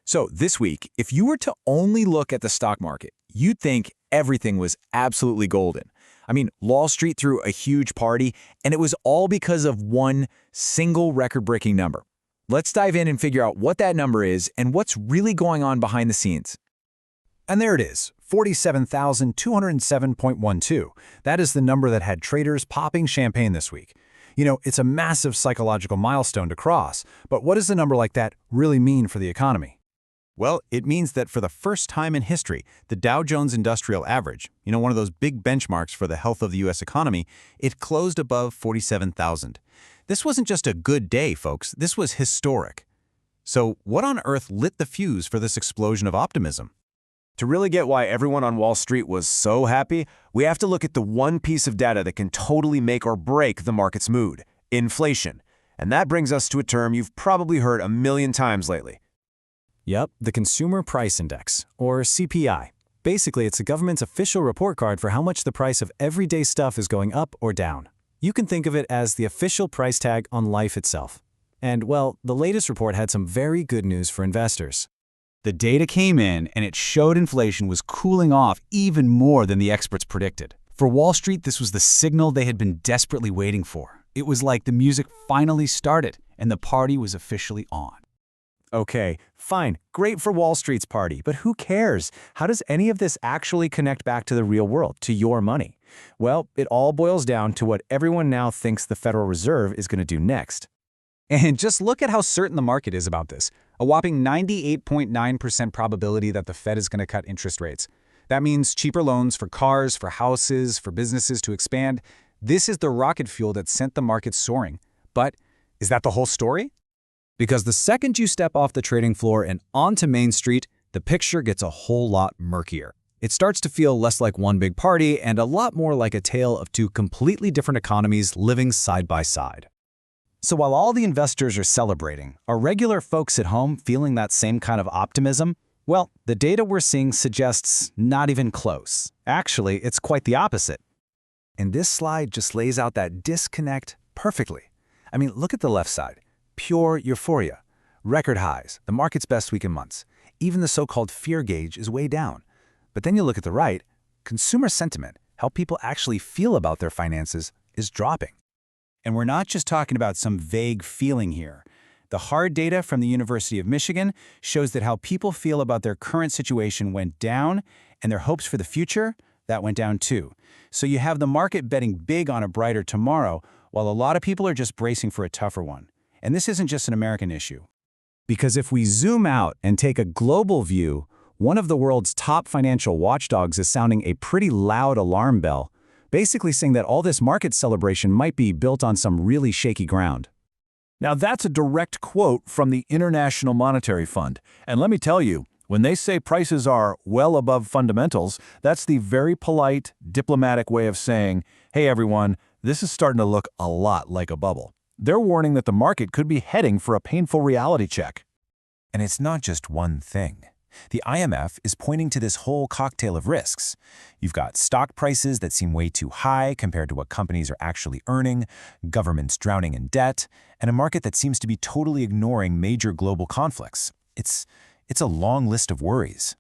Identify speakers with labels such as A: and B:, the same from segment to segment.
A: So this week, if you were to only look at the stock market, you'd think everything was absolutely golden. I mean, Wall Street threw a huge party, and it was all because of one single record-breaking number. Let's dive in and figure out what that number is and what's really going on behind the scenes.
B: And there it is, 47,207.12. That is the number that had traders popping champagne this week. You know, it's a massive psychological milestone to cross, but what does a number like that really mean for the economy?
C: Well, it means that for the first time in history, the Dow Jones Industrial Average, one of those big benchmarks for the health of the U.S. economy, it closed above 47,000. This wasn't just a good day, folks. This was historic. So what on earth lit the fuse for this explosion of optimism?
D: To really get why everyone on Wall Street was so happy, we have to look at the one piece of data that can totally make or break the market's mood: inflation. And that brings us to a term you've probably heard a million times lately.
B: Yep, the Consumer Price Index, or CPI. Basically, it's the government's official report card for how much the price of everyday stuff is going up or down. You can think of it as the official price tag on life itself. And, well, the latest report had some very good news for investors.
C: The data came in, and it showed inflation was cooling off even more than the experts predicted. For Wall Street, this was the signal they had been desperately waiting for. It was like the music finally started, and the party was officially on.
E: Okay, fine, great for Wall Street's party, but who cares? How does any of this actually connect back to the real world, to your money? Well, it all boils down to what everyone now thinks the Federal Reserve is going to do next.
B: And just look at how certain the market is about this. A whopping 98.9% probability that the Fed is going to cut interest rates. That means cheaper loans for cars, for houses, for businesses to expand. This is the rocket fuel that sent the market soaring. But is that the whole story? Because the second you step off the trading floor and onto Main Street, the picture gets a whole lot murkier. It starts to feel less like one big party and a lot more like a tale of two completely different economies living side by side. So while all the investors are celebrating, are regular folks at home feeling that same kind of optimism? Well, the data we're seeing suggests not even close. Actually, it's quite the opposite. And this slide just lays out that disconnect perfectly. I mean, look at the left side. Pure euphoria. Record highs, the market's best week in months. Even the so-called fear gauge is way down. But then you look at the right, consumer sentiment, how people actually feel about their finances, is dropping. And we're not just talking about some vague feeling here. The hard data from the University of Michigan shows that how people feel about their current situation went down, and their hopes for the future, that went down too. So you have the market betting big on a brighter tomorrow, while a lot of people are just bracing for a tougher one. And this isn't just an American issue. Because if we zoom out and take a global view, one of the world's top financial watchdogs is sounding a pretty loud alarm bell, basically saying that all this market celebration might be built on some really shaky ground.
F: Now that's a direct quote from the International Monetary Fund. And let me tell you, when they say prices are well above fundamentals, that's the very polite, diplomatic way of saying, hey everyone, this is starting to look a lot like a bubble. They're warning that the market could be heading for a painful reality check.
D: And it's not just one thing. The IMF is pointing to this whole cocktail of risks. You've got stock prices that seem way too high compared to what companies are actually earning, governments drowning in debt, and a market that seems to be totally ignoring major global conflicts. It's a long list of worries.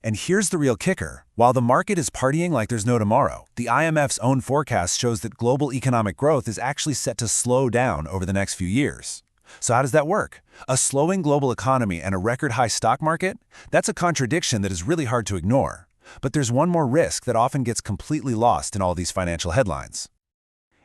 D: And here's the real kicker. While the market is partying like there's no tomorrow, the IMF's own forecast shows that global economic growth is actually set to slow down over the next few years. So how does that work? A slowing global economy and a record-high stock market? That's a contradiction that is really hard to ignore. But there's one more risk that often gets completely lost in all these financial headlines.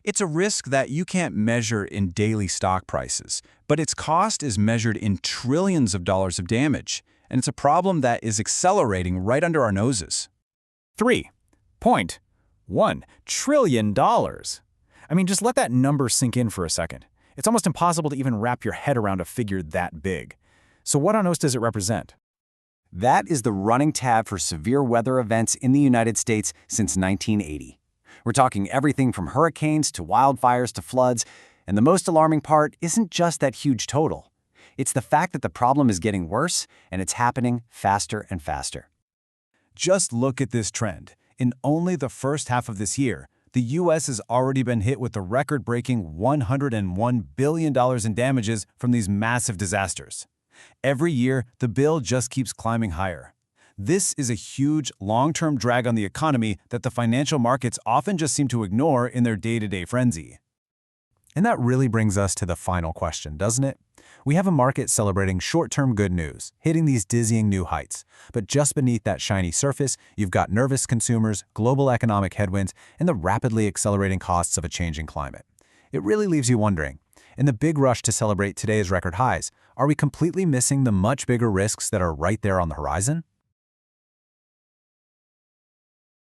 C: It's a risk that you can't measure in daily stock prices, but its cost is measured in trillions of dollars of damage. And it's a problem that is accelerating right under our noses.
B: $3.1 trillion. I mean, just let that number sink in for a second. It's almost impossible to even wrap your head around a figure that big. So what on earth does it represent?
G: That is the running tab for severe weather events in the United States since 1980. We're talking everything from hurricanes to wildfires to floods, and the most alarming part isn't just that huge total. It's the fact that the problem is getting worse, and it's happening faster and faster.
B: Just look at this trend. In only the first half of this year, the U.S. has already been hit with the record-breaking $101 billion in damages from these massive disasters.
C: Every year, the bill just keeps climbing higher. This is a huge, long-term drag on the economy that the financial markets often just seem to ignore in their day-to-day frenzy.
D: And that really brings us to the final question, doesn't it? We have a market celebrating short-term good news, hitting these dizzying new heights. But just beneath that shiny surface, you've got nervous consumers, global economic headwinds, and the rapidly accelerating costs of a changing climate. It really leaves you wondering, in the big rush to celebrate today's record highs, are we completely missing the much bigger risks that are right there on the horizon?